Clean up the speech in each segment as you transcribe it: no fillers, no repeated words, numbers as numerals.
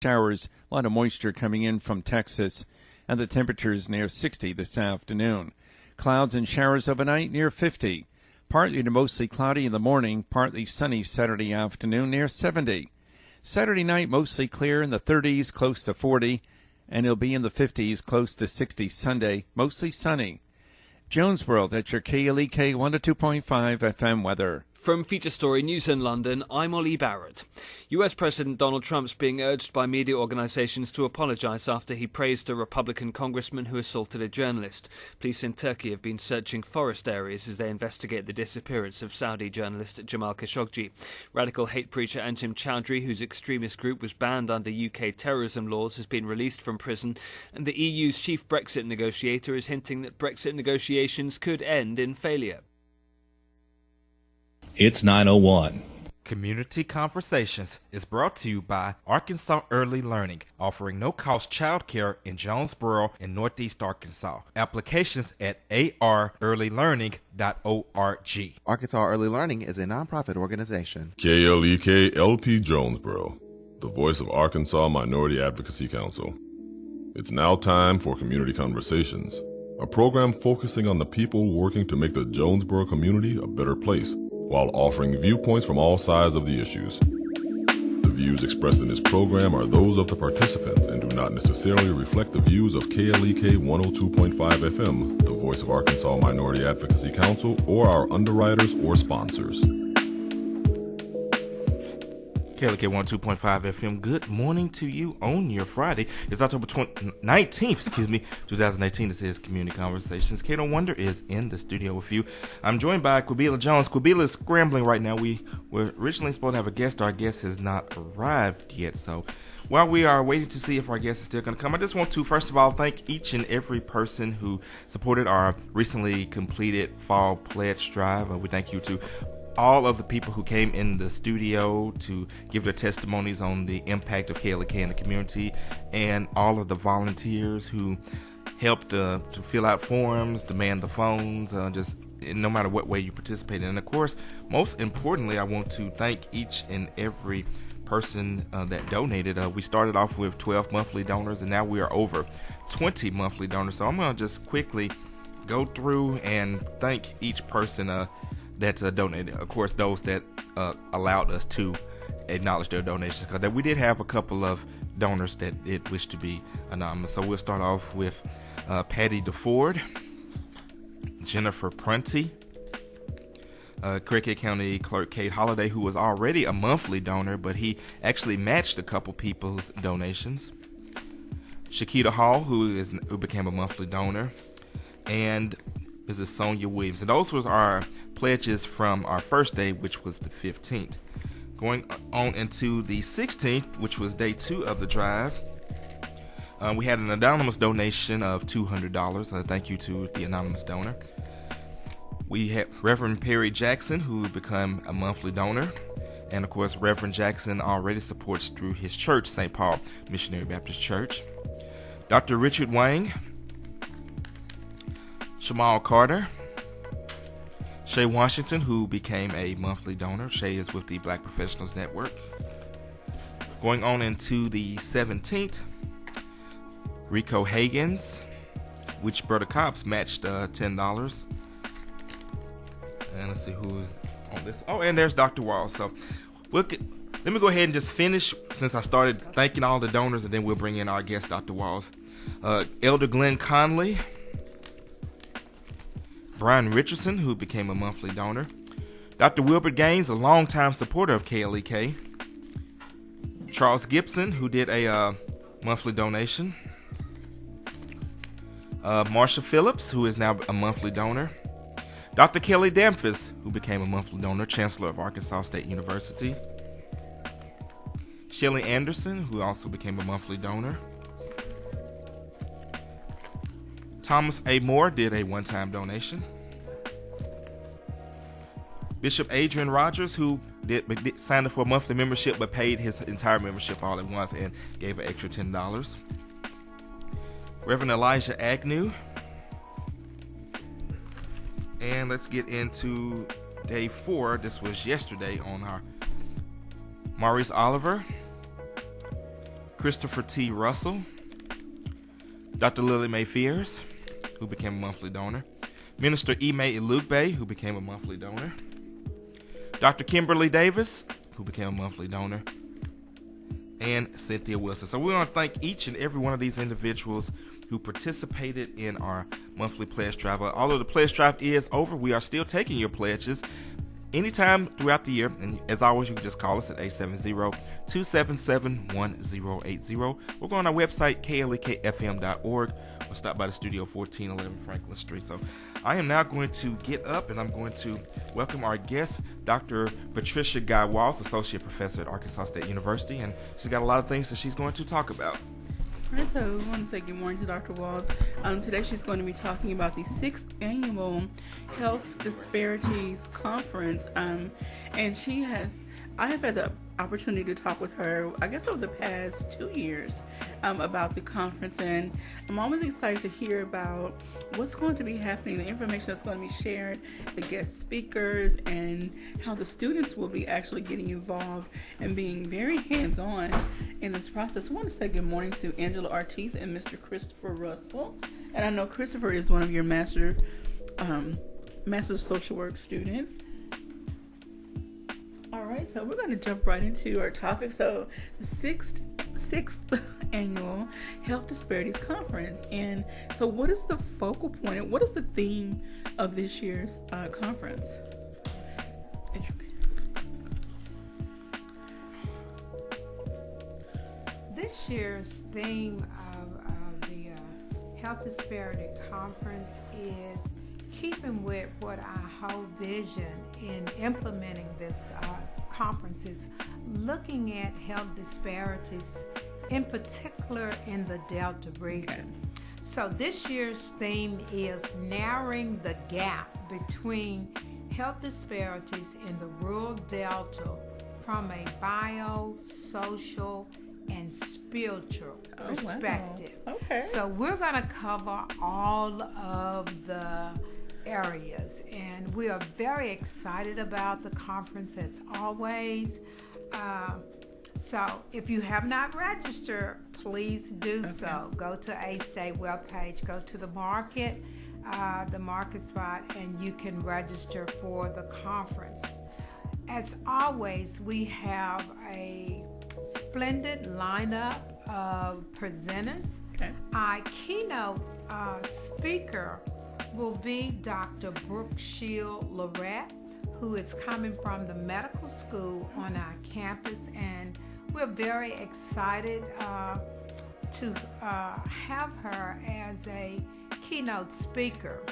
showers, a lot of moisture coming in from Texas, and the temperatures near 60 this afternoon. Clouds and showers overnight near 50. Partly to mostly cloudy in the morning, partly sunny Saturday afternoon near 70. Saturday night mostly clear in the 30s, close to 40, and it'll be in the 50s, close to 60 Sunday, mostly sunny. Jonesboro, that's your KLEK 102.5 FM weather. From Feature Story News in London, I'm Ollie Barrett. US President Donald Trump's being urged by media organisations to apologise after he praised a Republican congressman who assaulted a journalist. Police in Turkey have been searching forest areas as they investigate the disappearance of Saudi journalist Jamal Khashoggi. Radical hate preacher Anjem Choudhury, whose extremist group was banned under UK terrorism laws, has been released from prison, and the EU's chief Brexit negotiator is hinting that Brexit negotiations could end in failure. It's 9:01. Community Conversations is brought to you by Arkansas Early Learning, offering no-cost childcare in Jonesboro and Northeast Arkansas. Applications at arearlylearning.org. Arkansas Early Learning is a nonprofit organization. KLEK LP Jonesboro, the voice of Arkansas Minority Advocacy Council. It's now time for Community Conversations, a program focusing on the people working to make the Jonesboro community a better place, while offering viewpoints from all sides of the issues. The views expressed in this program are those of the participants and do not necessarily reflect the views of KLEK 102.5 FM, the voice of Arkansas Minority Advocacy Council, or our underwriters or sponsors. KLK 102.5 FM, good morning to you on your Friday. It's October 19th, 2018. This is Community Conversations. Kato Wonder is in the studio with you. I'm joined by Quabila Jones. Quabila is scrambling right now. We were originally supposed to have a guest. Our guest has not arrived yet. So while we are waiting to see if our guest is still going to come, I just want to, first of all, thank each and every person who supported our recently completed Fall Pledge Drive. We thank you to all of the people who came in the studio to give their testimonies on the impact of KLK in the community, and all of the volunteers who helped to fill out forms, to man the phones, just no matter what way you participated. And of course, most importantly, I want to thank each and every person that donated. We started off with 12 monthly donors, and now we are over 20 monthly donors. So I'm going to just quickly go through and thank each person that donated. Of course, those that allowed us to acknowledge their donations, because we did have a couple of donors that did wish to be anonymous. So we'll start off with Patty DeFord, Jennifer Prunty, Cricket County Clerk Kate Holliday, who was already a monthly donor, but he actually matched a couple people's donations. Shakita Hall, who became a monthly donor, and Mrs. Sonia Williams. And those was our pledges from our first day, which was the 15th. Going on into the 16th, which was day 2 of the drive, we had an anonymous donation of $200. Thank you to the anonymous donor. We had Reverend Perry Jackson, who became a monthly donor. And of course, Reverend Jackson already supports through his church, St. Paul Missionary Baptist Church. Dr. Richard Wang, Shamal Carter, Shay Washington, who became a monthly donor. Shay is with the Black Professionals Network. Going on into the 17th, Rico Higgins, which Brother Cops matched $10. And let's see who is on this. Oh, and there's Dr. Wall. So let me go ahead and just finish, since I started thanking all the donors, and then we'll bring in our guest, Dr. Walls. Elder Glenn Conley, Brian Richardson, who became a monthly donor. Dr. Wilbert Gaines, a longtime supporter of KLEK. Charles Gibson, who did a monthly donation. Marsha Phillips, who is now a monthly donor. Dr. Kelly Damphus, who became a monthly donor, Chancellor of Arkansas State University. Shelley Anderson, who also became a monthly donor. Thomas A. Moore did a one-time donation. Bishop Adrian Rogers, who signed up for a monthly membership but paid his entire membership all at once and gave an extra $10. Reverend Elijah Agnew. And let's get into day 4. This was yesterday on our Maurice Oliver, Christopher T. Russell, Dr. Lily Mae Fears, who became a monthly donor, Minister Ime Ilugbe, who became a monthly donor, Dr. Kimberly Davis, who became a monthly donor, and Cynthia Wilson. So we want to thank each and every one of these individuals who participated in our monthly pledge drive. Although the pledge drive is over, we are still taking your pledges anytime throughout the year. And as always, you can just call us at 870-277-1080. We're going on our website, klekfm.org, or stop by the studio, 1411 Franklin Street. So I am now going to get up and I'm going to welcome our guest, Dr. Patricia Guy Walls, Associate Professor at Arkansas State University. And she's got a lot of things that she's going to talk about. All right, so I want to say good morning to Dr. Walls. Today she's going to be talking about the 6th Annual Health Disparities Conference. And I have had the opportunity to talk with her, I guess, over the past 2 years about the conference. And I'm always excited to hear about what's going to be happening, the information that's going to be shared, the guest speakers, and how the students will be actually getting involved and being very hands-on in this process. I want to say good morning to Angela Ortiz and Mr. Christopher Russell. And I know Christopher is one of your Master of Social Work students. All right, so we're going to jump right into our topic. So the sixth Annual Health Disparities Conference. And so what is the focal point? What is the theme of this year's conference? This year's theme of the Health Disparity Conference is keeping with what our whole vision in implementing this conference is, looking at health disparities, in particular in the Delta region. Okay. So this year's theme is narrowing the gap between health disparities in the rural Delta from a bio-social and spiritual perspective. Wow. Okay. So we're going to cover all of the areas, and we are very excited about the conference as always. So if you have not registered, please do so. Go to A-State webpage, go to the market spot, and you can register for the conference. As always, we have a splendid lineup of presenters. Okay. Our keynote speaker will be Dr. Brooke Shield Lorette, who is coming from the medical school on our campus, and we're very excited to have her as a keynote speaker.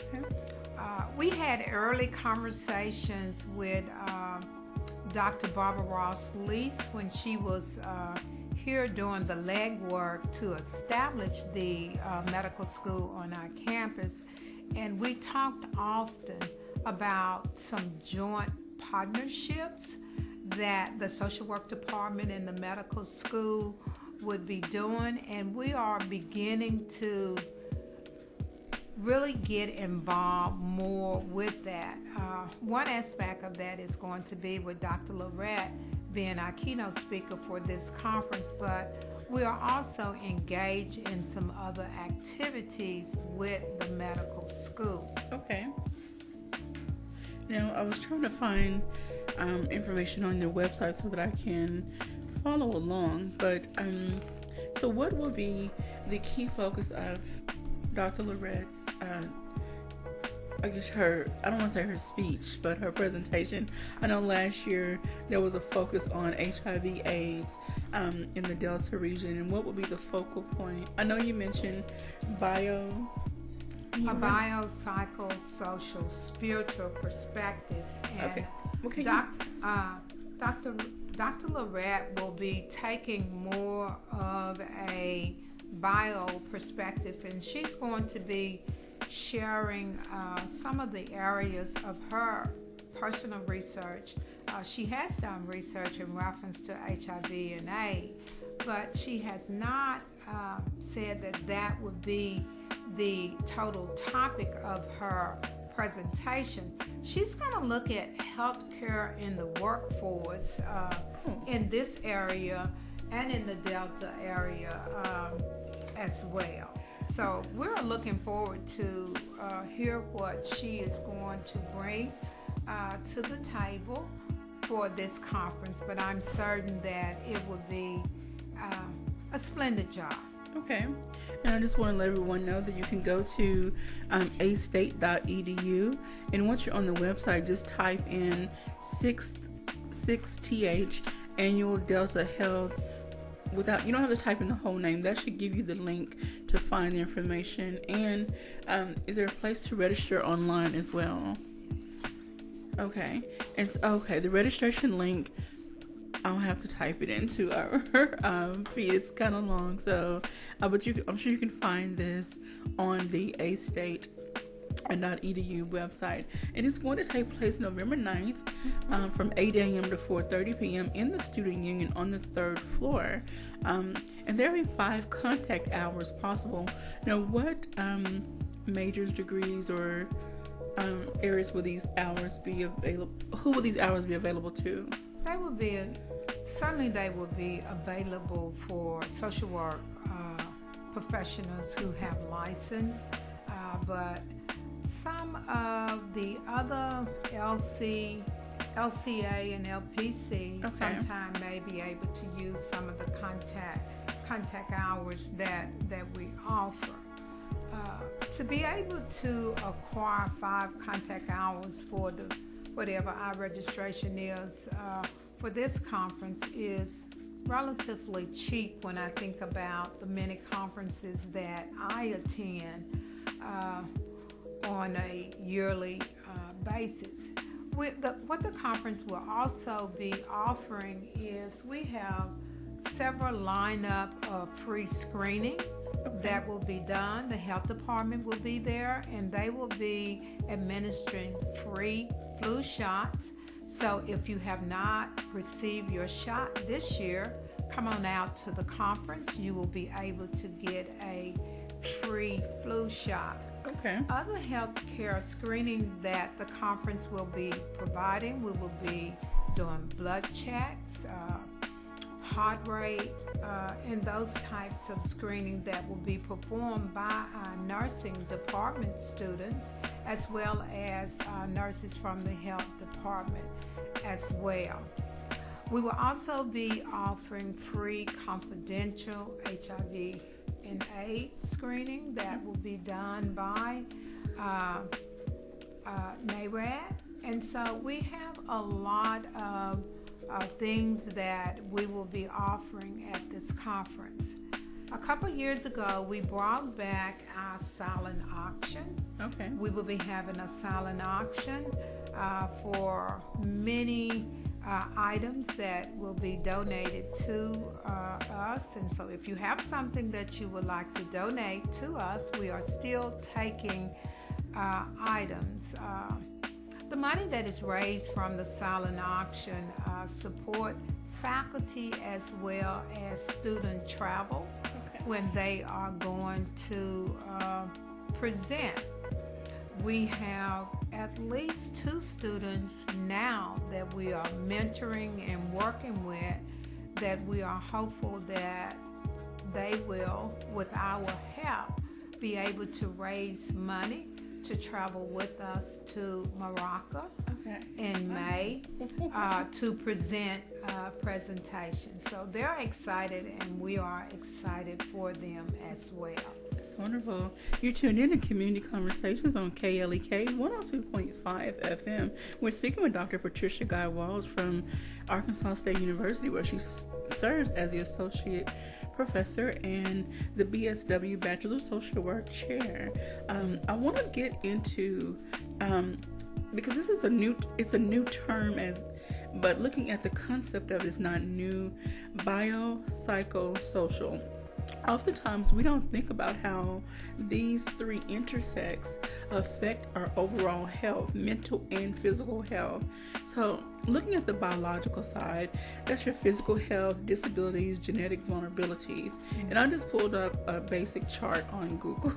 We had early conversations with Dr. Barbara Ross Lease when she was here doing the legwork to establish the medical school on our campus, and we talked often about some joint partnerships that the social work department and the medical school would be doing, and we are beginning to really get involved more with that. One aspect of that is going to be with Dr. Lorette being our keynote speaker for this conference, but we are also engaged in some other activities with the medical school. Okay. Now, I was trying to find information on their website so that I can follow along, but so what will be the key focus of Dr. Lorette's, I guess I don't want to say her speech, but her presentation? I know last year there was a focus on HIV/AIDS in the Delta region, and what will be the focal point? I know you mentioned a biopsychosocial spiritual perspective. And okay. Dr. Lorette will be taking more of a bio perspective, and she's going to be sharing some of the areas of her personal research. She has done research in reference to HIV and AIDS, but she has not said that would be the total topic of her presentation. She's going to look at healthcare in the workforce in this area and in the Delta area as well. So we're looking forward to hear what she is going to bring to the table for this conference, but I'm certain that it will be a splendid job. Okay. And I just want to let everyone know that you can go to astate.edu, and once you're on the website, just type in 6th Annual Delta Health. You don't have to type in the whole name. That should give you the link to find the information. And is there a place to register online as well? Okay. And the registration link, I'll have to type it into our feed. It's kind of long, so but I'm sure you can find this on the astate.edu website. And it's going to take place November 9th from 8 a.m. to 4:30 p.m. in the Student Union on the 3rd floor. And there will be 5 contact hours possible. Now, what majors, degrees, or areas will these hours be available? Who will these hours be available to? They will be available for social work professionals who have license, but some of the other LCA and LPC sometime may be able to use some of the contact hours that we offer. To be able to acquire 5 contact hours for whatever our registration is for this conference is relatively cheap when I think about the many conferences that I attend on a yearly basis. What the conference will also be offering is we have several lineup of free screening that will be done. The health department will be there, and they will be administering free flu shots. So if you have not received your shot this year, come on out to the conference. You will be able to get a free flu shot. Okay. Other healthcare screening that the conference will be providing, we will be doing blood checks, heart rate, and those types of screening that will be performed by our nursing department students, as well as nurses from the health department as well. We will also be offering free confidential HIV and AIDS screening that will be done by NARAD. And so we have a lot of things that we will be offering at this conference. A couple years ago, we brought back our silent auction. Okay. We will be having a silent auction for many items that will be donated to us. And so if you have something that you would like to donate to us, we are still taking items. The money that is raised from the silent auction support faculty as well as student travel when they are going to present. We have at least 2 students now that we are mentoring and working with that we are hopeful that they will, with our help, be able to raise money to travel with us to Morocco in May to present presentations. So they're excited, and we are excited for them as well. That's wonderful. You're tuned in to Community Conversations on KLEK 102.5 FM. We're speaking with Dr. Patricia Guy Walls from Arkansas State University, where she serves as the Associate Professor and the BSW Bachelor of Social Work Chair. I want to get into because this is a new term, but looking at the concept of it is not new. Biopsychosocial. Oftentimes we don't think about how these 3 intersects affect our overall health, mental and physical health. So looking at the biological side, that's your physical health, disabilities, genetic vulnerabilities. And I just pulled up a basic chart on Google.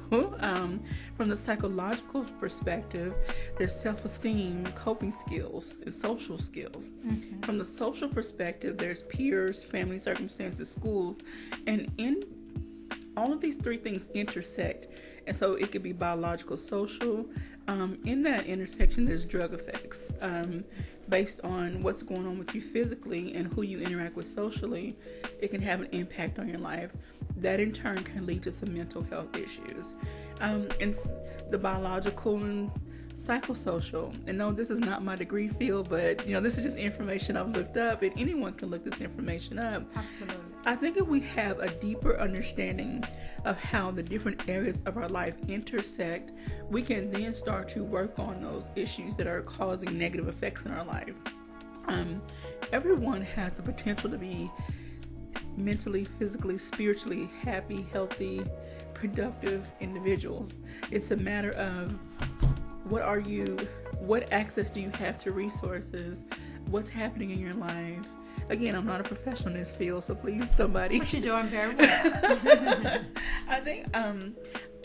From the psychological perspective, there's self-esteem, coping skills, and social skills. From the social perspective, there's peers, family circumstances, schools, and in all of these three things intersect. And so it could be biological, social. In that intersection, there's drug effects. Based on what's going on with you physically and who you interact with socially, it can have an impact on your life. That in turn can lead to some mental health issues. And the biological and psychosocial. And no, this is not my degree field, but this is just information I've looked up, and anyone can look this information up. Absolutely. I think if we have a deeper understanding of how the different areas of our life intersect, we can then start to work on those issues that are causing negative effects in our life. Everyone has the potential to be mentally, physically, spiritually happy, healthy, productive individuals. It's a matter of what access do you have to resources, what's happening in your life. Again, I'm not a professional in this field, so please, somebody. But you're doing very well. I think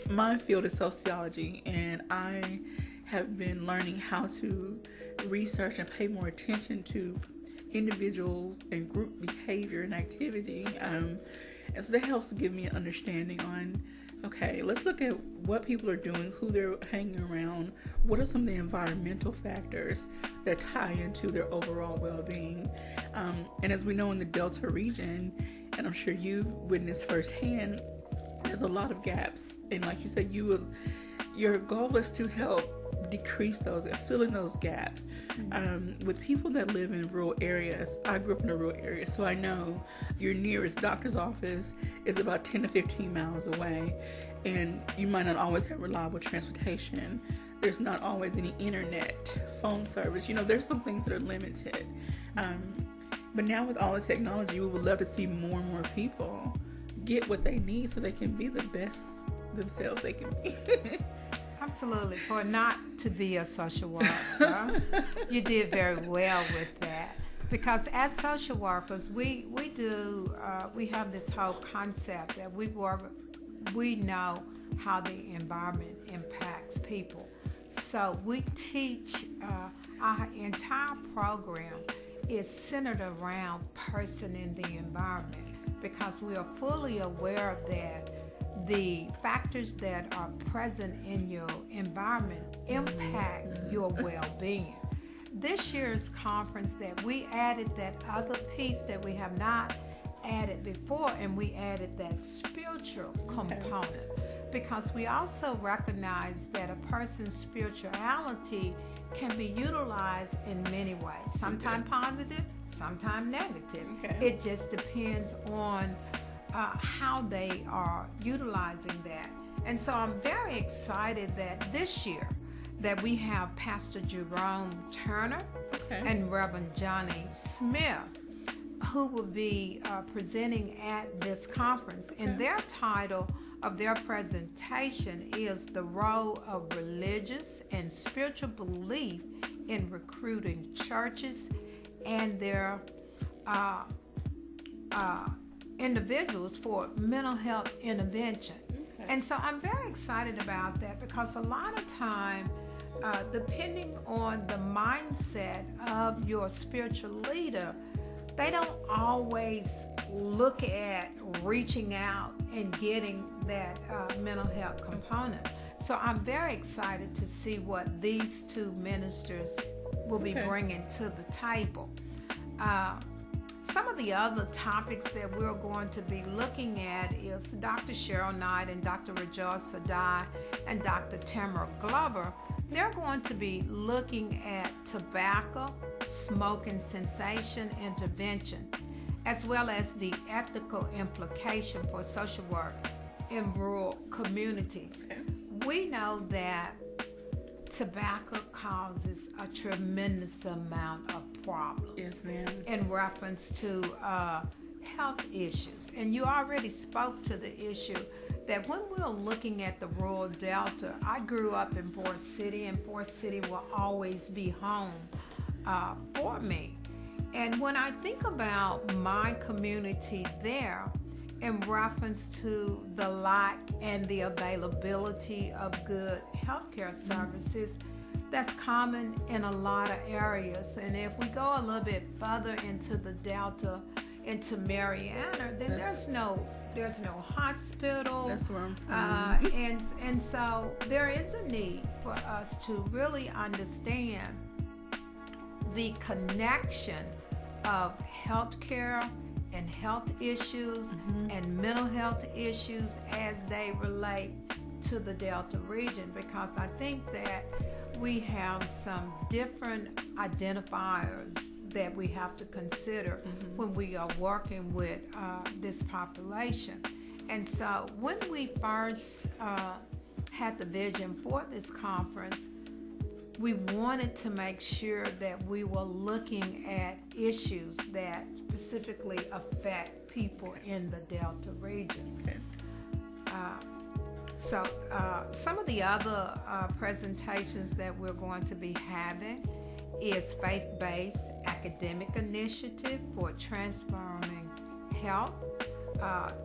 my field is sociology, and I have been learning how to research and pay more attention to individuals and group behavior and activity. And so that helps to give me an understanding on, okay, let's look at what people are doing, who they're hanging around, what are some of the environmental factors that tie into their overall well-being. And as we know in the Delta region, and I'm sure you've witnessed firsthand, there's a lot of gaps. And like you said, your goal is to help decrease those and fill in those gaps. With people that live in rural areas, I grew up in a rural area, so I know your nearest doctor's office is about 10 to 15 miles away, and you might not always have reliable transportation. There's not always any internet, phone service. There's some things that are limited. But now with all the technology, we would love to see more and more people get what they need so they can be the best themselves they can be. Absolutely. For not to be a social worker, you did very well with that. Because as social workers, we have this whole concept that we know how the environment impacts people. So we teach, our entire program is centered around person in the environment, because we are fully aware of that. The factors that are present in your environment impact your well-being. This year's conference, that we added that other piece that we have not added before, and we added that spiritual component, because we also recognize that a person's spirituality can be utilized in many ways, sometimes positive, sometimes negative. It just depends on how they are utilizing that. And so I'm very excited that this year that we have Pastor Jerome Turner and Reverend Johnny Smith, who will be presenting at this conference. And their title of their presentation is The Role of Religious and Spiritual Belief in Recruiting Churches and Their individuals for mental health intervention. And so I'm very excited about that, because a lot of time, depending on the mindset of your spiritual leader, they don't always look at reaching out and getting that mental health component. So I'm very excited to see what these two ministers will be bringing to the table. Some of the other topics that we're going to be looking at is Dr. Cheryl Knight and Dr. Rejoice Sadai and Dr. Tamara Glover. They're going to be looking at tobacco, smoking cessation intervention, as well as the ethical implication for social work in rural communities. We know that tobacco causes a tremendous amount of problems in reference to health issues. And you already spoke to the issue that when we're looking at the rural Delta, I grew up in Forest City, and Forest City will always be home for me. And when I think about my community there, in reference to the lack and the availability of good healthcare services, that's common in a lot of areas. And if we go a little bit further into the Delta, into Marietta, then there's no hospital. That's where I'm from. And so there is a need for us to really understand the connection of healthcare and health issues and mental health issues as they relate to the Delta region, because I think that we have some different identifiers that we have to consider when we are working with this population. And so when we first had the vision for this conference, we wanted to make sure that we were looking at issues that specifically affect people in the Delta region. Okay. So some of the other presentations that we're going to be having is faith-based academic initiative for transforming health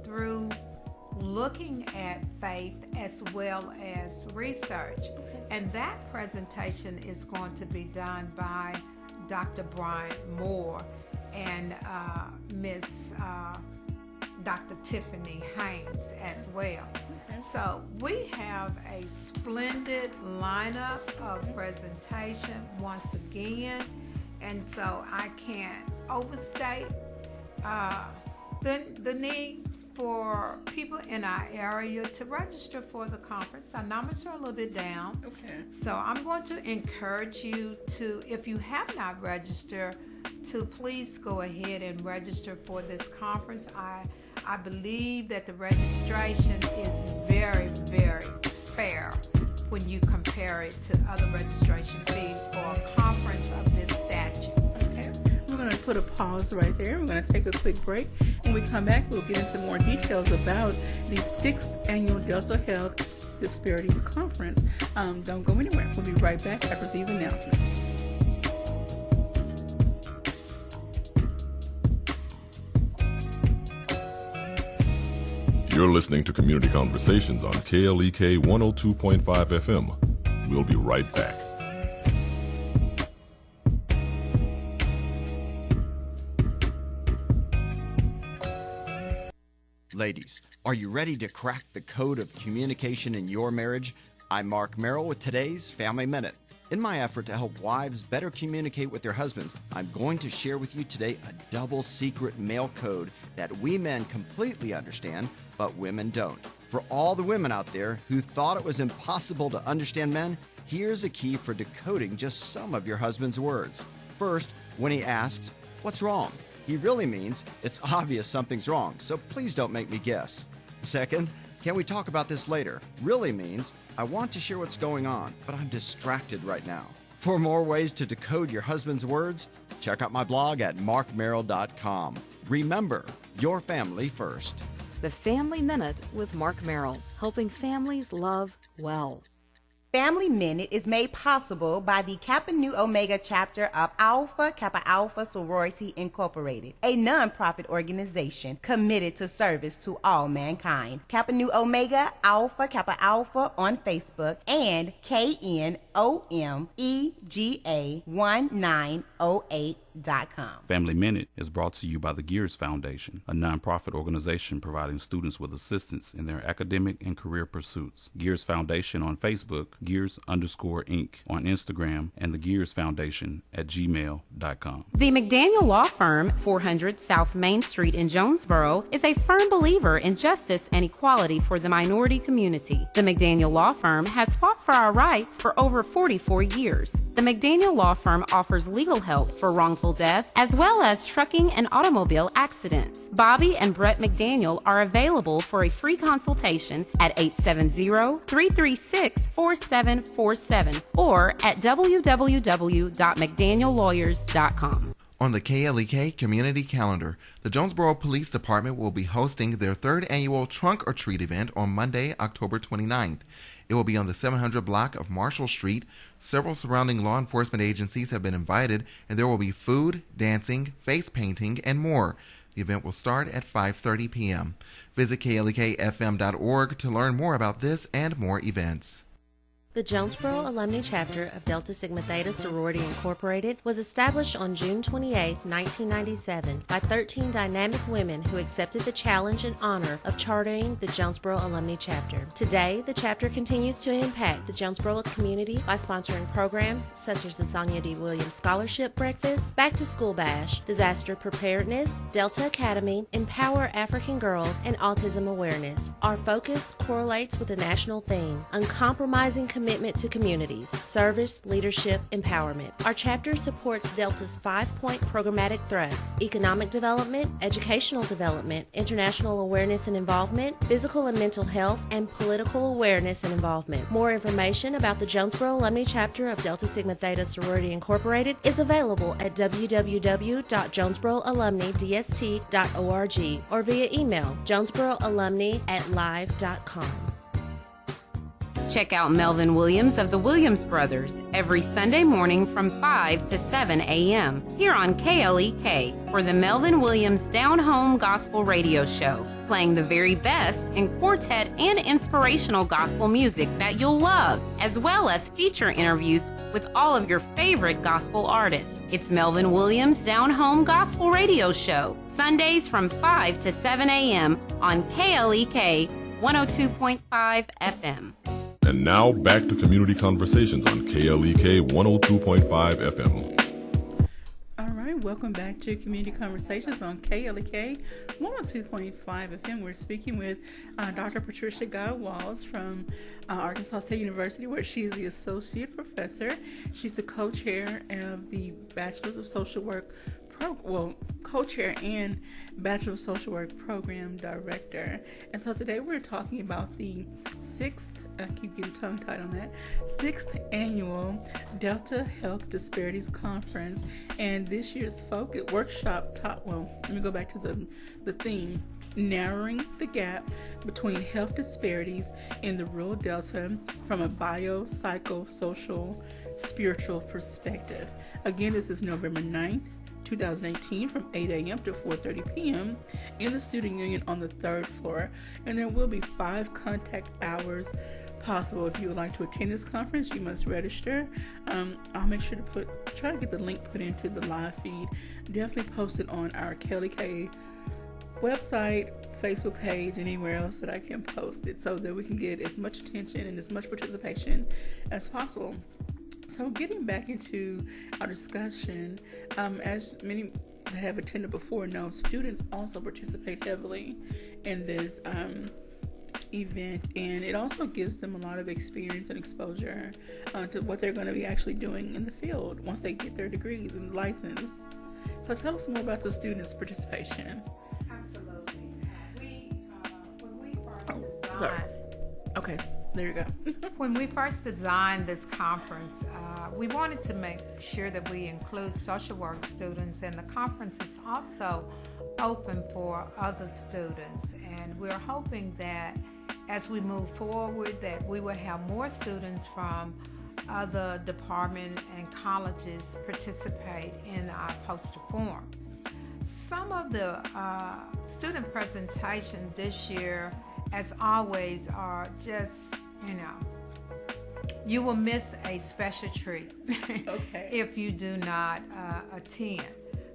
through looking at faith as well as research. And that presentation is going to be done by Dr. Brian Moore and Miss Dr. Tiffany Haynes as well. So we have a splendid lineup of presentation once again, and so I can't overstate the need for people in our area to register for the conference. Our numbers are a little bit down. Okay. So I'm going to encourage you to, if you have not registered, to please go ahead and register for this conference. I believe that the registration is very, very fair when you compare it to other registration fees for a conference of this stature. Okay. We're going to put a pause right there. We're going to take a quick break. When we come back, we'll get into more details about the 6th Annual Delta Health Disparities Conference. Don't go anywhere. We'll be right back after these announcements. You're listening to Community Conversations on KLEK 102.5 FM. We'll be right back. Ladies, are you ready to crack the code of communication in your marriage? I'm Mark Merrill with today's Family Minute. In my effort to help wives better communicate with their husbands, I'm going to share with you today a double secret male code that we men completely understand, but women don't. For all the women out there who thought it was impossible to understand men, here's a key for decoding just some of your husband's words. First, when he asks, "What's wrong?" he really means, "It's obvious something's wrong, so please don't make me guess." Second, "Can we talk about this later?" really means, "I want to share what's going on, but I'm distracted right now." For more ways to decode your husband's words, check out my blog at markmerrill.com. Remember, your family first. The Family Minute with Mark Merrill, helping families love well. Family Minute is made possible by the Kappa Nu Omega chapter of Alpha Kappa Alpha Sorority Incorporated, a non-profit organization committed to service to all mankind. Kappa Nu Omega Alpha Kappa Alpha on Facebook and KNOMEGA1908.com. Family Minute is brought to you by the Gears Foundation, a nonprofit organization providing students with assistance in their academic and career pursuits. Gears Foundation on Facebook, Gears_Inc. on Instagram, and the Gears Foundation at gmail.com. The McDaniel Law Firm, 400 South Main Street in Jonesboro, is a firm believer in justice and equality for the minority community. The McDaniel Law Firm has fought for our rights for over 44 years. The McDaniel Law Firm offers legal help for wrongful death as well as trucking and automobile accidents. Bobby and Brett McDaniel are available for a free consultation at 870-336-4747 or at www.mcdaniellawyers.com. On the KLEK community calendar, the Jonesboro Police Department will be hosting their third annual Trunk or Treat event on Monday, October 29th. It will be on the 700 block of Marshall Street. Several surrounding law enforcement agencies have been invited, and there will be food, dancing, face painting, and more. The event will start at 5:30 p.m. Visit klekfm.org to learn more about this and more events. The Jonesboro Alumni Chapter of Delta Sigma Theta Sorority Incorporated was established on June 28, 1997 by 13 dynamic women who accepted the challenge and honor of chartering the Jonesboro Alumni Chapter. Today, the chapter continues to impact the Jonesboro community by sponsoring programs such as the Sonia D. Williams Scholarship Breakfast, Back to School Bash, Disaster Preparedness, Delta Academy, Empower African Girls, and Autism Awareness. Our focus correlates with the national theme, uncompromising commitment to communities, service, leadership, empowerment. Our chapter supports Delta's 5-point programmatic thrusts: economic development, educational development, international awareness and involvement, physical and mental health, and political awareness and involvement. More information about the Jonesboro Alumni Chapter of Delta Sigma Theta Sorority Incorporated is available at www.jonesboroalumnidst.org or via email jonesboroalumni@live.com. Check out Melvin Williams of the Williams Brothers every Sunday morning from 5 to 7 a.m. here on KLEK for the Melvin Williams Down Home Gospel Radio Show, playing the very best in quartet and inspirational gospel music that you'll love, as well as feature interviews with all of your favorite gospel artists. It's Melvin Williams Down Home Gospel Radio Show, Sundays from 5 to 7 a.m. on KLEK 102.5 FM. And now back to Community Conversations on KLEK 102.5 FM. All right, welcome back to Community Conversations on KLEK 102.5 FM. We're speaking with Dr. Patricia Guy-Walls from Arkansas State University, where she's the associate professor. She's the co-chair of the Bachelor's of Social Work co-chair and Bachelor of Social Work Program Director. And so today we're talking about the sixth annual Delta Health Disparities Conference, and this year's focus workshop let me go back to the theme: narrowing the gap between health disparities in the rural Delta from a biopsychosocial spiritual perspective. Again, this is November 9th, 2018 from 8 a.m. to 4:30 p.m. in the Student Union on the 3rd floor, and there will be 5 contact hours possible. If you would like to attend this conference, you must register. I'll make sure to try to get the link put into the live feed. Definitely post it on our KLEK website, Facebook page, anywhere else that I can post it, so that we can get as much attention and as much participation as possible. So getting back into our discussion, as many that have attended before know, students also participate heavily in this event, and it also gives them a lot of experience and exposure to what they're going to be actually doing in the field once they get their degrees and license. So tell us more about the students' participation. Absolutely. When we first designed... Okay, there you go. When we first designed this conference, we wanted to make sure that we include social work students, and the conference is also open for other students. And we're hoping that as we move forward, that we will have more students from other departments and colleges participate in our poster forum. Some of the student presentations this year, as always, are just, you will miss a special treat if you do not attend.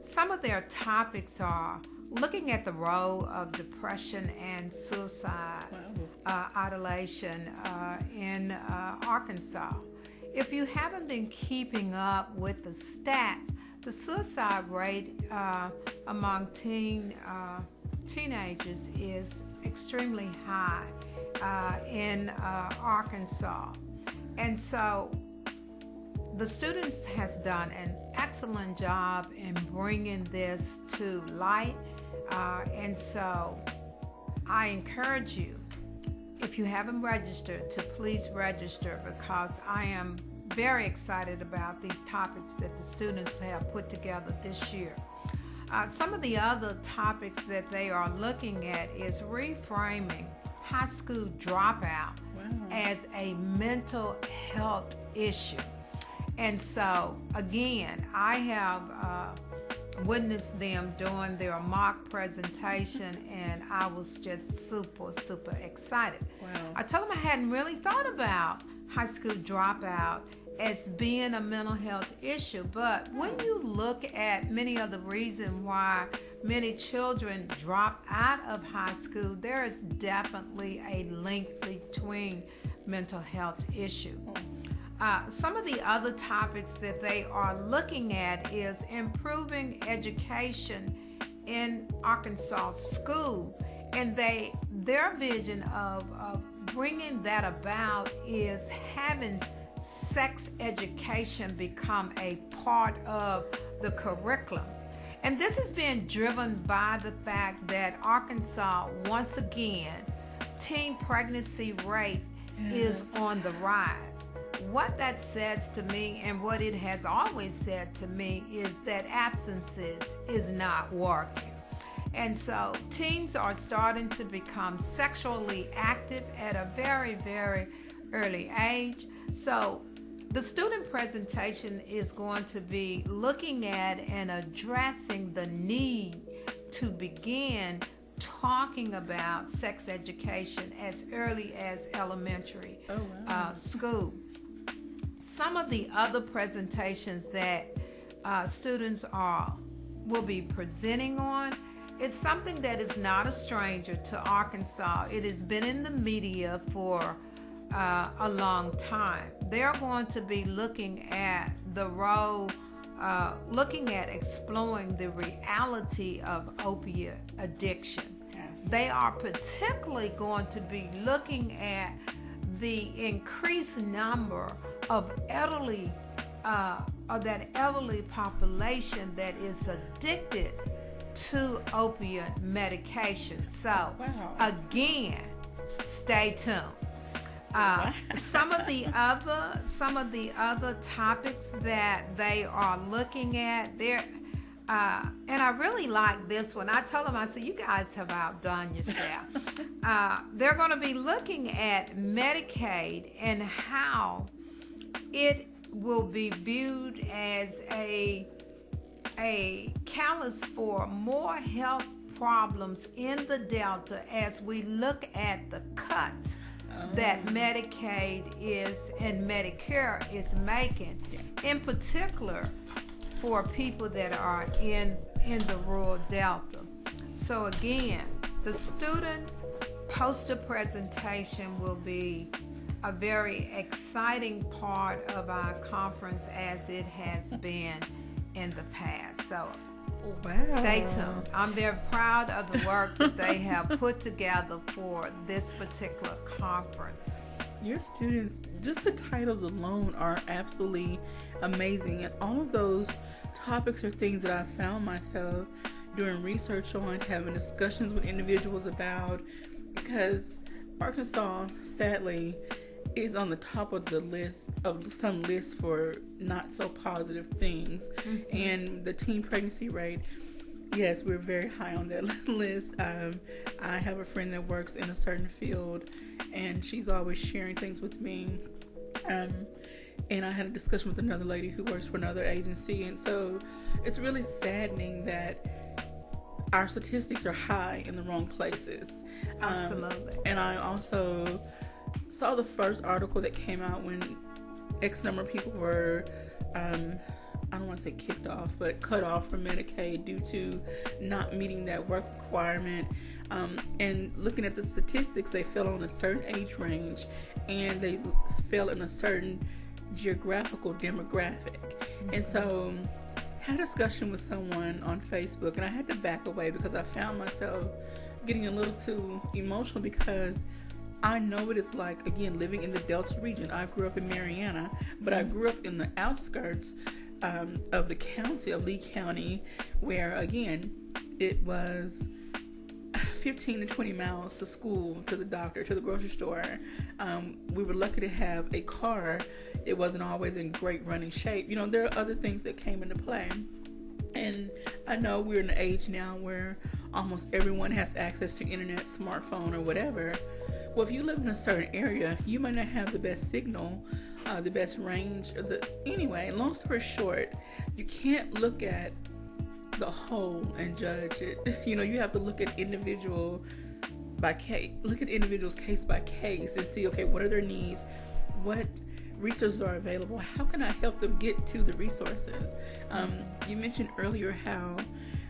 Some of their topics are looking at the role of depression and suicide ideation in Arkansas. If you haven't been keeping up with the stats, the suicide rate among teenagers is extremely high in Arkansas. And so the students has done an excellent job in bringing this to light. And so I encourage you, if you haven't registered, to please register, because I am very excited about these topics that the students have put together this year. Some of the other topics that they are looking at is reframing high school dropout as a mental health issue. And so, again, I have witnessed them doing their mock presentation, and I was just super excited. Wow. I told them I hadn't really thought about high school dropout as being a mental health issue, but when you look at many of the reasons why many children drop out of high school, there is definitely a link between mental health issue. Some of the other topics that they are looking at is improving education in Arkansas school, and their vision of bringing that about is having sex education become a part of the curriculum. And this is being driven by the fact that Arkansas, once again, teen pregnancy rate is on the rise. What that says to me, and what it has always said to me, is that absences is not working. And so teens are starting to become sexually active at a very early age. So the student presentation is going to be looking at and addressing the need to begin talking about sex education as early as elementary school. Some of the other presentations that students will be presenting on is something that is not a stranger to Arkansas. It has been in the media for a long time. They're going to be looking at the role, looking at exploring the reality of opiate addiction. They are particularly going to be looking at the increased number of elderly, of that elderly population that is addicted to opiate medication. So, again, stay tuned. Some of the other topics that they are looking at, and I really like this one. I told them, I said, you guys have outdone yourself. They're going to be looking at Medicaid and how it will be viewed as a catalyst for more health problems in the Delta as we look at the cuts that Medicaid is and Medicare is making, in particular for people that are in the rural Delta. So again, the student poster presentation will be a very exciting part of our conference as it has been in the past. So stay tuned. I'm very proud of the work that they have put together for this particular conference. Your students, just the titles alone are absolutely amazing. And all of those topics are things that I found myself doing research on, having discussions with individuals about, because Arkansas, sadly, is on the top of the list of some lists for not so positive things. And the teen pregnancy rate, yes, we're very high on that list. I have a friend that works in a certain field, and she's always sharing things with me. And I had a discussion with another lady who works for another agency, and so it's really saddening that our statistics are high in the wrong places. Absolutely. And I also saw the first article that came out when X number of people were, I don't want to say kicked off, but cut off from Medicaid due to not meeting that work requirement. And looking at the statistics, they fell on a certain age range and they fell in a certain geographical demographic. And so I had a discussion with someone on Facebook, and I had to back away because I found myself getting a little too emotional, because I know what it's like, again, living in the Delta region. I grew up in Mariana, but I grew up in the outskirts of the county of Lee County, where, again, it was 15 to 20 miles to school, to the doctor, to the grocery store. We were lucky to have a car. It wasn't always in great running shape. You know, there are other things that came into play. And I know we're in an age now where almost everyone has access to internet, smartphone, or whatever. Well, if you live in a certain area, you might not have the best signal, the best range, anyway, long story short, you can't look at the whole and judge it. You know, you have to look at individuals case by case and see, okay, what are their needs? What resources are available? How can I help them get to the resources? You mentioned earlier how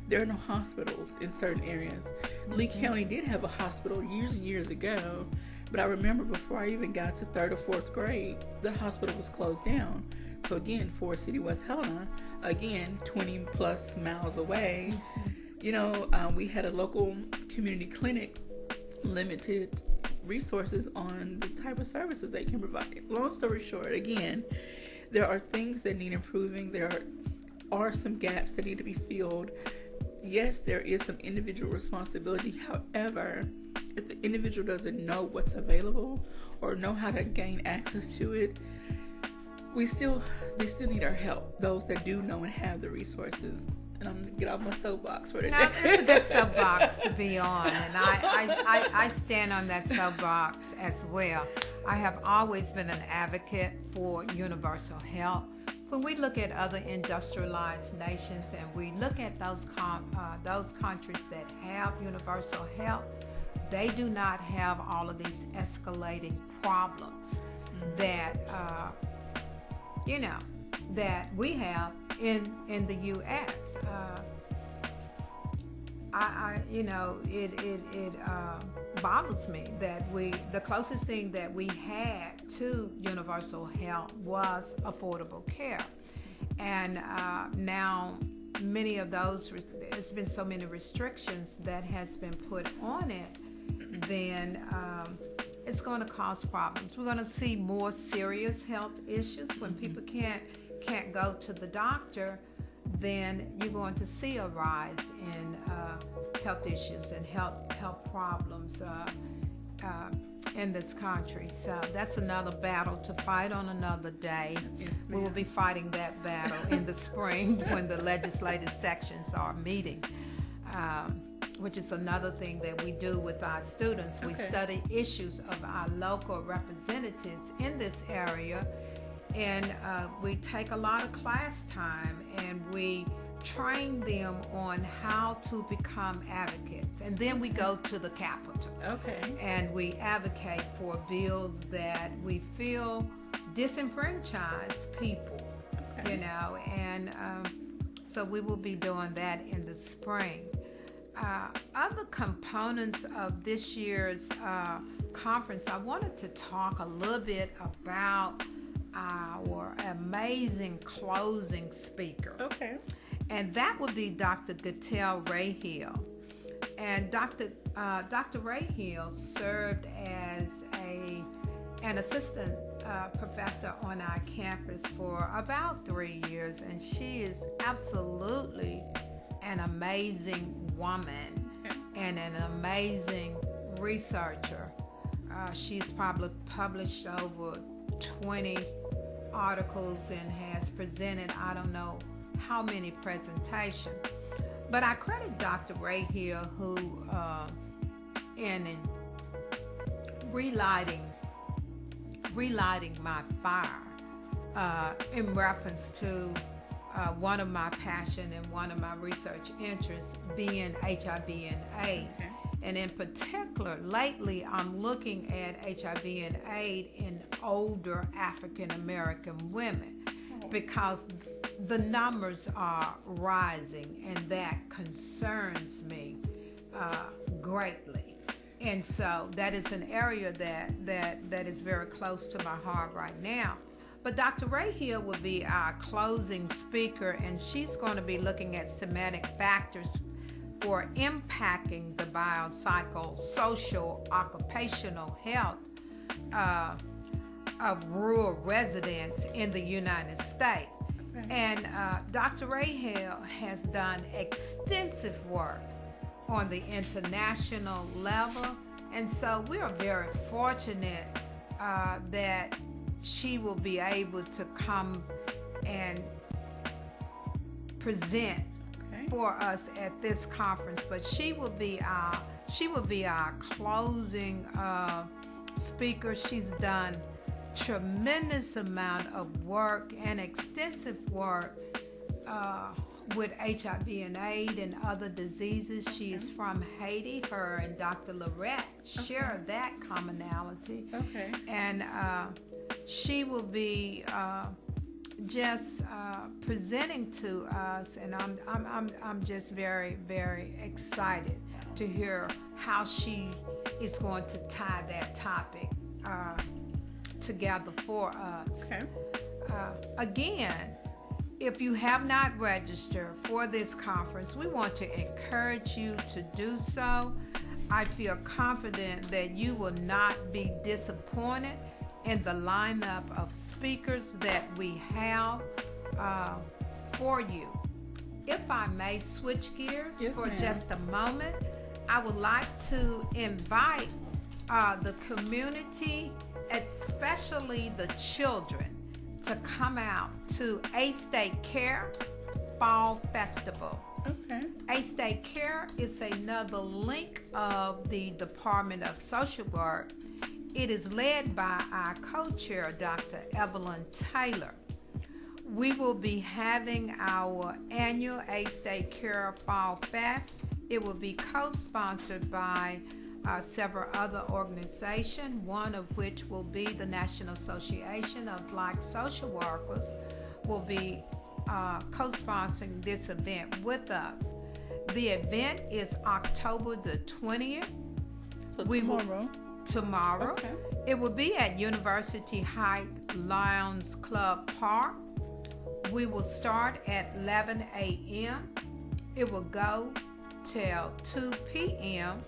there are no hospitals in certain areas. Lee County did have a hospital years and years ago, but I remember before I even got to 3rd or 4th grade, the hospital was closed down. So again, Forest City, West Helena, again, 20 plus miles away. You know, we had a local community clinic, limited resources on the type of services they can provide. Long story short, again, there are things that need improving. There are some gaps that need to be filled. Yes, there is some individual responsibility. However, if the individual doesn't know what's available or know how to gain access to it, they still need our help. Those that do know and have the resources. And I'm gonna get off my soapbox for today. No, it's a good soapbox to be on, and I stand on that soapbox as well. I have always been an advocate for universal health. When we look at other industrialized nations and we look at those countries that have universal health, they do not have all of these escalating problems that that we have in the U.S. It bothers me that the closest thing that we had to universal health was affordable care, and now many of those, there's been so many restrictions that has been put on it, then it's going to cause problems. We're going to see more serious health issues when people can't go to the doctor. Then you're going to see a rise in health issues and health problems in this country. So that's another battle to fight on another day. Yes, we will be fighting that battle in the spring when the legislative sections are meeting, which is another thing that we do with our students. We study issues of our local representatives in this area, and we take a lot of class time and we train them on how to become advocates, and then we go to the Capitol and we advocate for bills that we feel disenfranchise people, and so we will be doing that in the spring. Other components of this year's conference, I wanted to talk a little bit about our amazing closing speaker. And that would be Dr. Gattell Rahill. And Dr. Rahill served as an assistant professor on our campus for about 3 years, and she is absolutely an amazing woman and an amazing researcher. She's probably published over 20 articles and has presented I don't know how many presentations. But I credit Dr. Rahill who in relighting my fire in reference to one of my passion and one of my research interests being HIV and AIDS. And in particular, lately I'm looking at HIV and AIDS in older African American women because the numbers are rising, and that concerns me greatly. And so that is an area that is very close to my heart right now. But Dr. Rahill will be our closing speaker, and she's going to be looking at somatic factors for impacting the biopsychosocial, social, occupational health of rural residents in the United States. And Dr. Rahill has done extensive work on the international level. And so we are very fortunate that she will be able to come and present for us at this conference. But she will be our closing speaker. She's done tremendous amount of work and extensive work with HIV and AIDS and other diseases. She is from Haiti. Her and Dr. Lorette share that commonality. And she will be just presenting to us, and I'm just very, very excited to hear how she is going to tie that topic together for us. Again, if you have not registered for this conference, we want to encourage you to do so. I feel confident that you will not be disappointed in the lineup of speakers that we have for you. If I may switch gears for just a moment, I would like to invite the community, especially the children, to come out to A-State Care Fall Festival. A-State Care is another link of the Department of Social Work. It is led by our co-chair, Dr. Evelyn Taylor. We will be having our annual A-State Care Fall Fest. It will be co-sponsored by several other organizations, one of which will be the National Association of Black Social Workers will be co-sponsoring this event with us. The event is October the 20th. So tomorrow. It will be at University Heights Lions Club Park. We will start at 11 a.m. It will go till 2 p.m.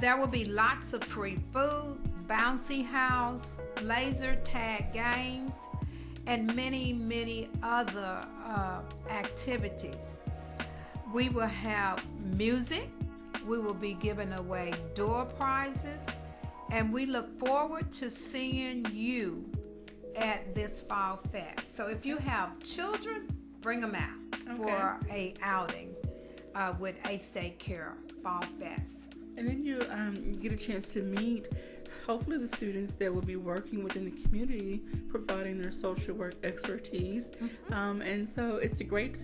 There will be lots of free food, bouncy house, laser tag games, and many, many other activities. We will have music. We will be giving away door prizes. And we look forward to seeing you at this Fall Fest. So if you have children, bring them out for a outing with A-State Care Fall Fest. And then you get a chance to meet, hopefully, the students that will be working within the community, providing their social work expertise. And so it's a great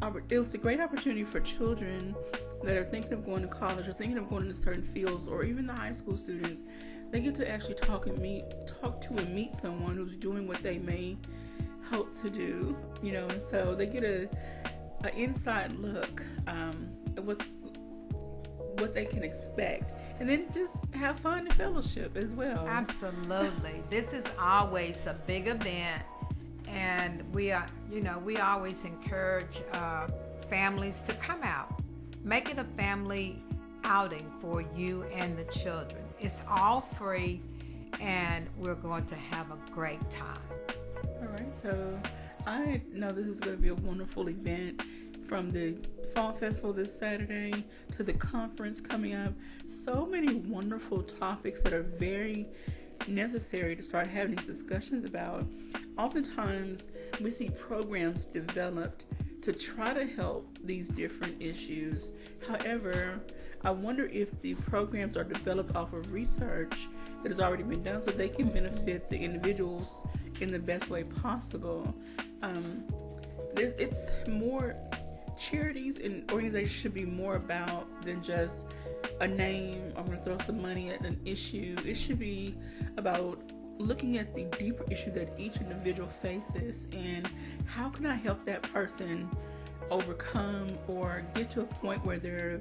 opportunity for children that are thinking of going to college or thinking of going into certain fields, or even the high school students. They get to actually talk to and meet someone who's doing what they may hope to do, and so they get an inside look at what they can expect, and then just have fun and fellowship as well. Absolutely. This is always a big event, and we always encourage families to come out. Make it a family outing for you and the children. It's all free, and we're going to have a great time. All right, so I know this is going to be a wonderful event, from the Fall Festival this Saturday to the conference coming up. So many wonderful topics that are very necessary to start having these discussions about. Oftentimes, we see programs developed to try to help these different issues. However, I wonder if the programs are developed off of research that has already been done so they can benefit the individuals in the best way possible. It's more, charities and organizations should be more about than just a name. I'm going to throw some money at an issue. It should be about looking at the deeper issue that each individual faces, and how can I help that person overcome or get to a point where they're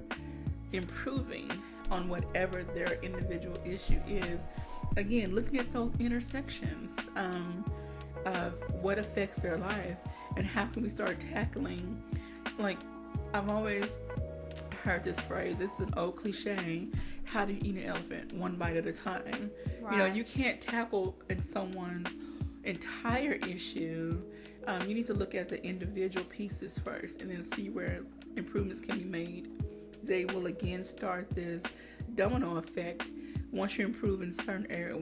improving on whatever their individual issue is. Again, looking at those intersections of what affects their life, and how can we start tackling, like, I've always heard this phrase, this is an old cliche, how do you eat an elephant? One bite at a time. Right. You can't tackle in someone's entire issue. You need to look at the individual pieces first, and then see where improvements can be made they will again start this domino effect. Once you improve in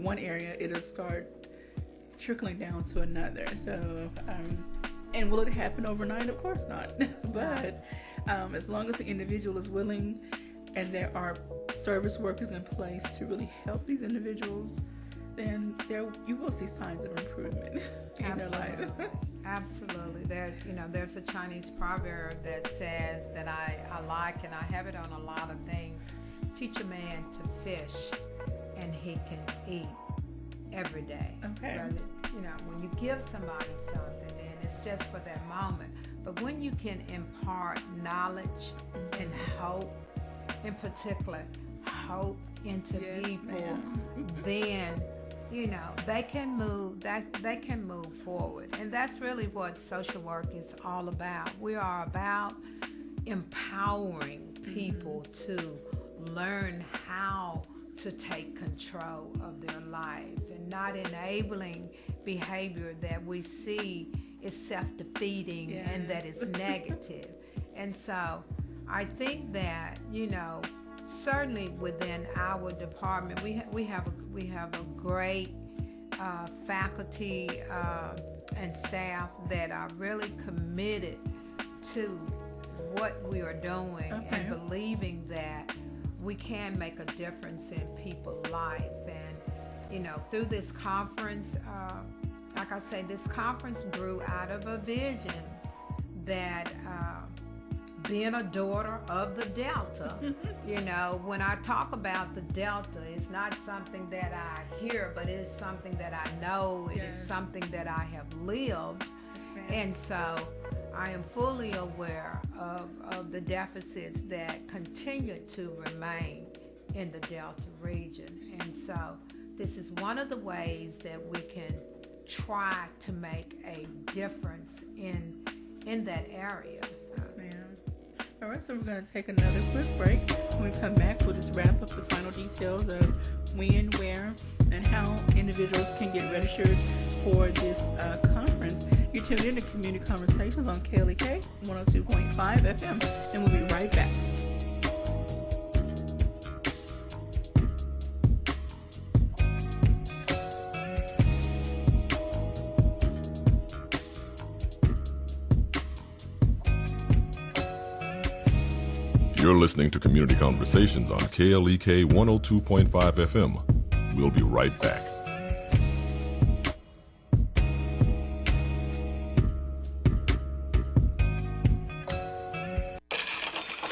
one area, it'll start trickling down to another. So, and will it happen overnight? Of course not. But as long as the individual is willing and there are service workers in place to really help these individuals, then you will see signs of improvement in their life. Absolutely. There's a Chinese proverb that says that I like, and I have it on a lot of things. Teach a man to fish, and he can eat every day. Okay. When you give somebody something, and it's just for that moment. But when you can impart knowledge and hope, in particular, hope into people, then they can move. They can move forward, and that's really what social work is all about. We are about empowering people to learn how to take control of their life, and not enabling behavior that we see is self-defeating and that is negative. And so I think that certainly within our department we have a great faculty and staff that are really committed to what we are doing and believing that we can make a difference in people's life. And through this conference, like I say, this conference grew out of a vision that being a daughter of the Delta, when I talk about the Delta, it's not something that I hear, but it is something that I know. It is something that I have lived. And so I am fully aware of the deficits that continue to remain in the Delta region. And so this is one of the ways that we can try to make a difference in that area. Yes, ma'am. All right, so we're going to take another quick break. When we come back, we'll just wrap up the final details of when, where, and how individuals can get registered for this conference. You're tuned in to Community Conversations on KLEK 102.5 FM, and we'll be right back. You're listening to Community Conversations on KLEK 102.5 FM. We'll be right back.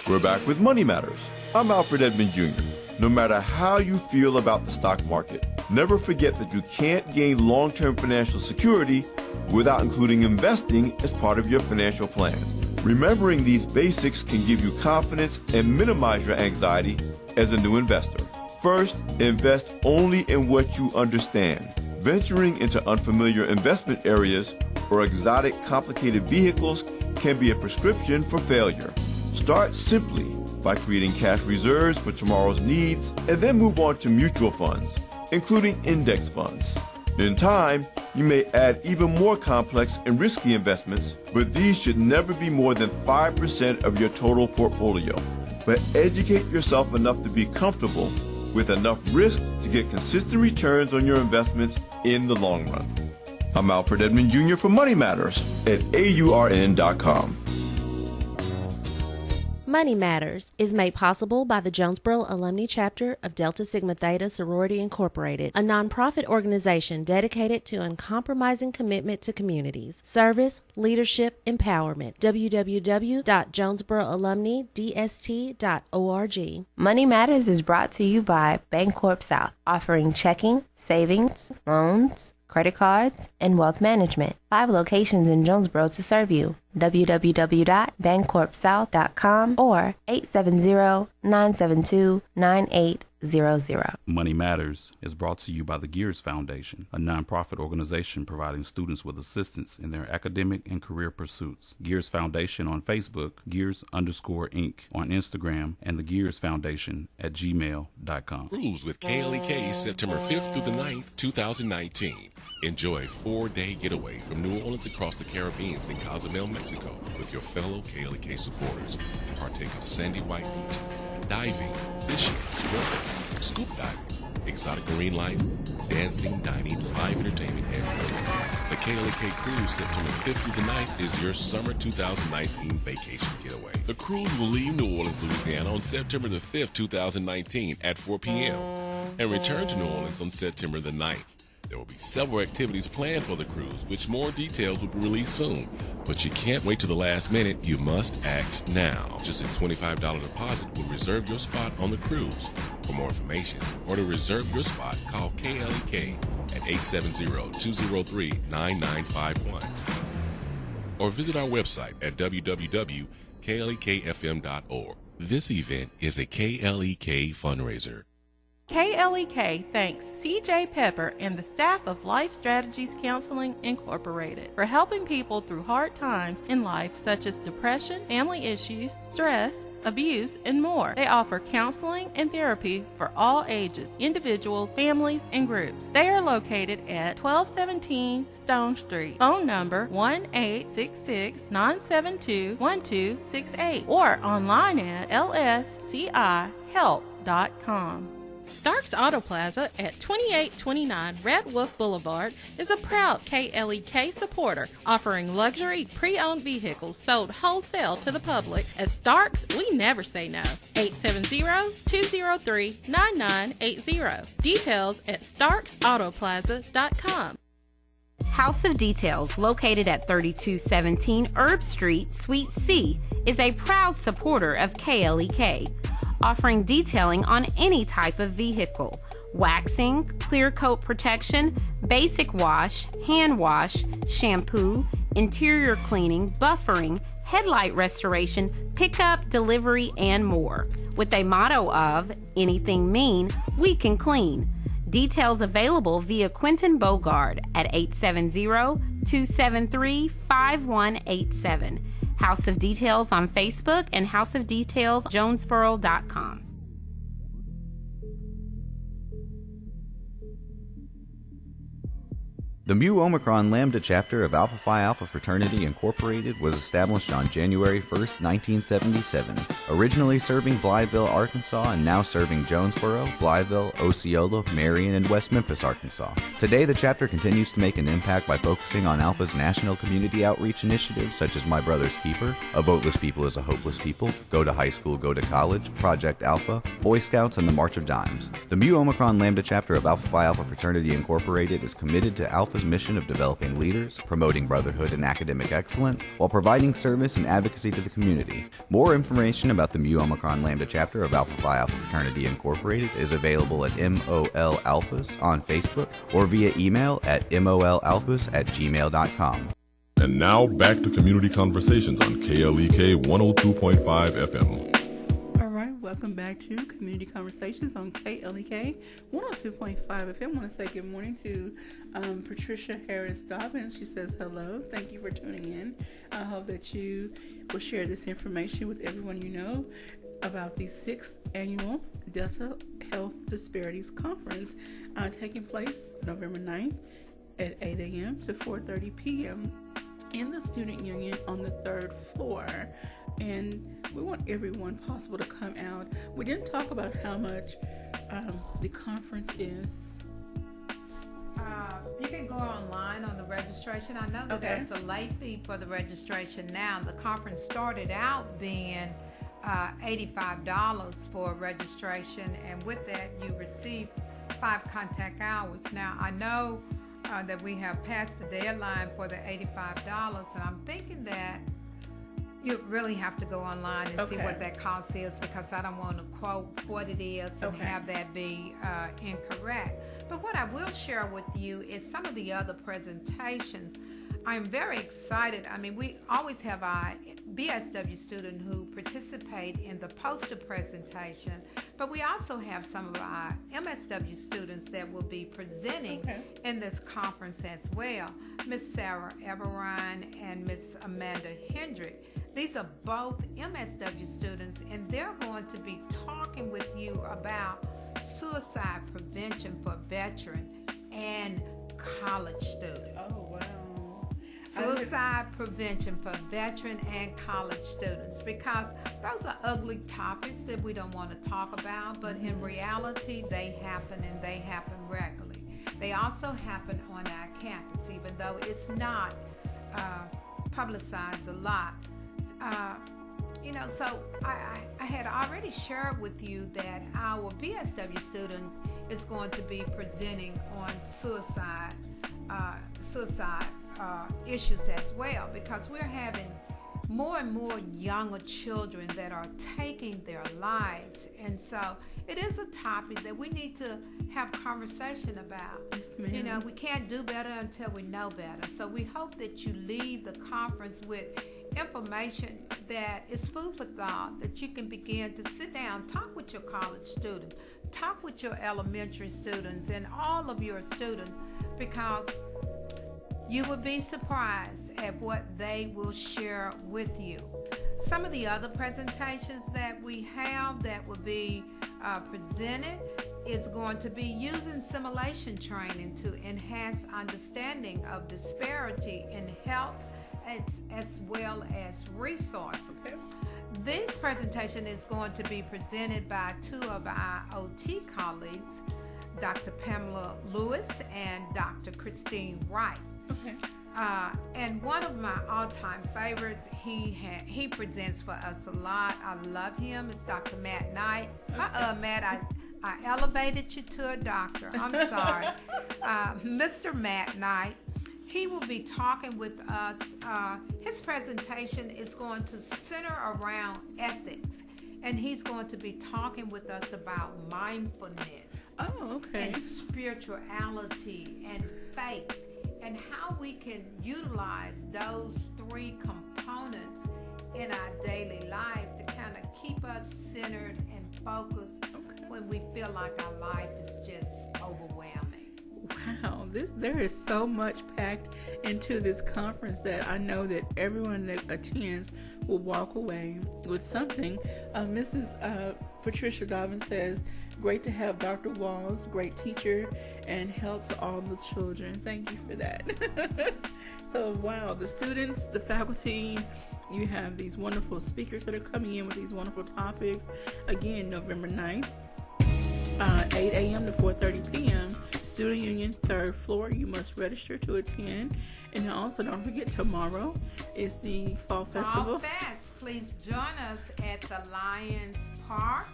We're back with Money Matters. I'm Alfred Edmond Jr. No matter how you feel about the stock market, never forget that you can't gain long-term financial security without including investing as part of your financial plan. Remembering these basics can give you confidence and minimize your anxiety as a new investor. First, invest only in what you understand. Venturing into unfamiliar investment areas or exotic, complicated vehicles can be a prescription for failure. Start simply by creating cash reserves for tomorrow's needs and then move on to mutual funds, including index funds. In time, you may add even more complex and risky investments, but these should never be more than 5% of your total portfolio. But educate yourself enough to be comfortable with enough risk to get consistent returns on your investments in the long run. I'm Alfred Edmond Jr. for Money Matters at AURN.com. Money Matters is made possible by the Jonesboro Alumni Chapter of Delta Sigma Theta Sorority Incorporated, a nonprofit organization dedicated to uncompromising commitment to communities, service, leadership, empowerment. www.jonesboroalumnidst.org. Money Matters is brought to you by Bancorp South, offering checking, savings, loans, credit cards, and wealth management. 5 locations in Jonesboro to serve you. www.bancorpsouth.com or 870-972-9800. Money Matters is brought to you by the Gears Foundation, a nonprofit organization providing students with assistance in their academic and career pursuits. Gears Foundation on Facebook, Gears_Inc. on Instagram, and the Gears Foundation at gmail.com. Cruise with KLEK September 5th through the 9th, 2019. Enjoy a 4-day getaway from New Orleans across the Caribbean in Cozumel, Mexico with your fellow KLEK supporters. Partake of sandy white beaches, diving, fishing, swimming, scuba diving, exotic marine life, dancing, dining, live entertainment, and food. The KLEK Cruise September 5th through the 9th is your summer 2019 vacation getaway. The cruise will leave New Orleans, Louisiana on September the 5th, 2019 at 4 p.m. and return to New Orleans on September the 9th. There will be several activities planned for the cruise, which more details will be released soon. But you can't wait till the last minute. You must act now. Just a $25 deposit will reserve your spot on the cruise. For more information or to reserve your spot, call KLEK at 870-203-9951 or visit our website at www.klekfm.org. This event is a KLEK fundraiser. KLEK thanks CJ Pepper and the staff of Life Strategies Counseling Incorporated for helping people through hard times in life such as depression, family issues, stress, abuse, and more. They offer counseling and therapy for all ages, individuals, families, and groups. They are located at 1217 Stone Street. Phone number 1-866-972-1268 or online at lscihelp.com. Starks Auto Plaza at 2829 Red Wolf Boulevard is a proud KLEK supporter, offering luxury pre-owned vehicles sold wholesale to the public. At Starks, we never say no. 870-203-9980. Details at starksautoplaza.com. House of Details, located at 3217 Herb Street, Suite C, is a proud supporter of KLEK, offering detailing on any type of vehicle: waxing, clear coat protection, basic wash, hand wash, shampoo, interior cleaning, buffering, headlight restoration, pickup, delivery, and more. With a motto of, anything mean, we can clean. Details available via Quentin Bogard at 870-273-5187. House of Details on Facebook and houseofdetailsjonesboro.com. The Mu Omicron Lambda chapter of Alpha Phi Alpha Fraternity Incorporated was established on January 1st, 1977, originally serving Blytheville, Arkansas, and now serving Jonesboro, Blytheville, Osceola, Marion, and West Memphis, Arkansas. Today, the chapter continues to make an impact by focusing on Alpha's national community outreach initiatives such as My Brother's Keeper, A Voteless People is a Hopeless People, Go to High School, Go to College, Project Alpha, Boy Scouts, and the March of Dimes. The Mu Omicron Lambda chapter of Alpha Phi Alpha Fraternity Incorporated is committed to Alpha's mission of developing leaders, promoting brotherhood and academic excellence, while providing service and advocacy to the community. More information about the Mu Omicron Lambda chapter of Alpha Phi Alpha Fraternity Incorporated is available at MOL Alphas on Facebook or via email at molalphas@gmail.com. And now back to Community Conversations on KLEK 102.5 FM. Welcome back to Community Conversations on KLEK 102.5 FM. I want to say good morning to Patricia Harris Dobbins. She says hello. Thank you for tuning in. I hope that you will share this information with everyone you know about the 6th Annual Delta Health Disparities Conference taking place November 9th at 8 a.m. to 4:30 p.m. in the Student Union on the 3rd floor. And we want everyone possible to come out. We didn't talk about how much the conference is. You can go online on the registration. I know that there's a late fee for the registration now. The conference started out being $85 for registration, and with that you receive 5 contact hours. Now I know that we have passed the deadline for the $85, and I'm thinking that you really have to go online and see what that cost is, because I don't want to quote what it is and have that be incorrect. But what I will share with you is some of the other presentations. I'm very excited. I mean, we always have our BSW student who participate in the poster presentation, but we also have some of our MSW students that will be presenting in this conference as well. Miss Sarah Everine and Miss Amanda Hendrick. These are both MSW students, and they're going to be talking with you about suicide prevention for veteran and college students. Oh, wow. Suicide prevention for veteran and college students, because those are ugly topics that we don't want to talk about, but in reality they happen, and they happen regularly. They also happen on our campus, even though it's not publicized a lot. So I had already shared with you that our BSW student is going to be presenting on suicide issues as well, because we're having more and more younger children that are taking their lives, and so it is a topic that we need to have conversation about. Yes, we can't do better until we know better. So we hope that you leave the conference with information that is food for thought, that you can begin to sit down, talk with your college students, talk with your elementary students, and all of your students, because you will be surprised at what they will share with you. Some of the other presentations that we have that will be presented is going to be using simulation training to enhance understanding of disparity in health as well as resources. This presentation is going to be presented by two of our OT colleagues, Dr. Pamela Lewis and Dr. Christine Wright. And one of my all-time favorites, he presents for us a lot. I love him. It's Dr. Matt Knight. Matt, I elevated you to a doctor. I'm sorry. Mr. Matt Knight. He will be talking with us. His presentation is going to center around ethics, and he's going to be talking with us about mindfulness and spirituality and faith, and how we can utilize those three components in our daily life to kind of keep us centered and focused when we feel like our life is just overwhelming. Wow, there is so much packed into this conference that I know that everyone that attends will walk away with something. Mrs. Patricia Dobbin says, great to have Dr. Walls, great teacher, and help to all the children. Thank you for that. So, wow, the students, the faculty, you have these wonderful speakers that are coming in with these wonderful topics. Again, November 9th, 8 a.m. to 4:30 p.m. Student Union, 3rd floor. You must register to attend. And also, don't forget, tomorrow is the Fall Festival. Fall Fest. Please join us at the Lions Park,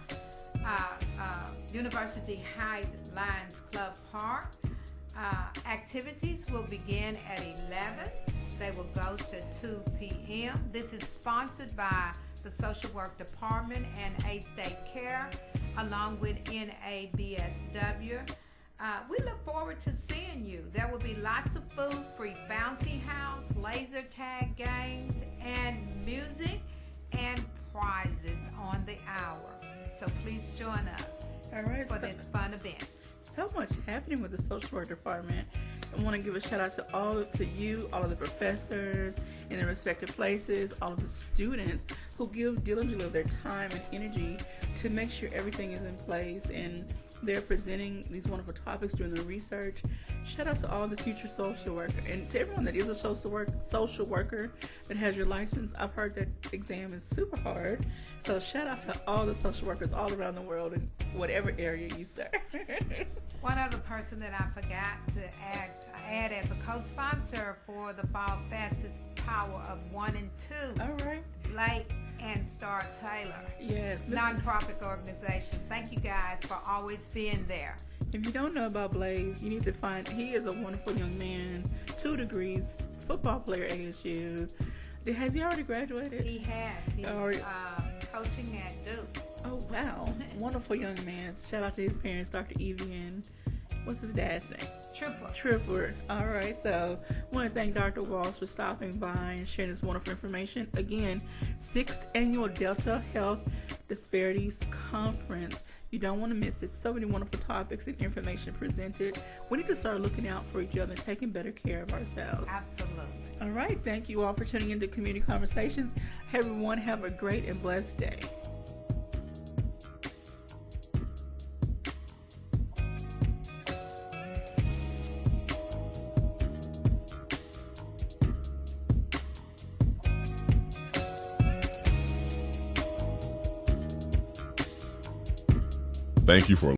University Heights Lions Club Park. Activities will begin at 11. They will go to 2 p.m. This is sponsored by the Social Work Department and A-State Care, along with NABSW. We look forward to seeing you. There will be lots of food, free bouncy house, laser tag games, and music and prizes on the hour. So please join us for this fun event. So much happening with the Social Work Department. I want to give a shout out to all of the professors in their respective places, all of the students who give diligently of their time and energy to make sure everything is in place, and they're presenting these wonderful topics during the research. Shout out to all the future social workers, and to everyone that is a social worker that has your license. I've heard that exam is super hard, so shout out to all the social workers all around the world in whatever area you serve. One other person that I forgot to add as a co-sponsor for the Fall Fest is Power of 1 and 2. All right. Blake and Star Taylor. Yes. Nonprofit organization. Thank you guys for always being there. If you don't know about Blaze, you need to find, he is a wonderful young man, 2 degrees, football player at ASU. Has he already graduated? He has. He's coaching at Duke. Oh, wow. Wonderful young man. Shout out to his parents, Dr. Evian what's his dad's name? Tripper. All right, so I want to thank Dr. Walls for stopping by and sharing this wonderful information. Again, 6th Annual Delta Health Disparities Conference. You don't want to miss it. So many wonderful topics and information presented. We need to start looking out for each other and taking better care of ourselves. Absolutely. All right, thank you all for tuning into Community Conversations. Everyone have a great and blessed day. Thank you for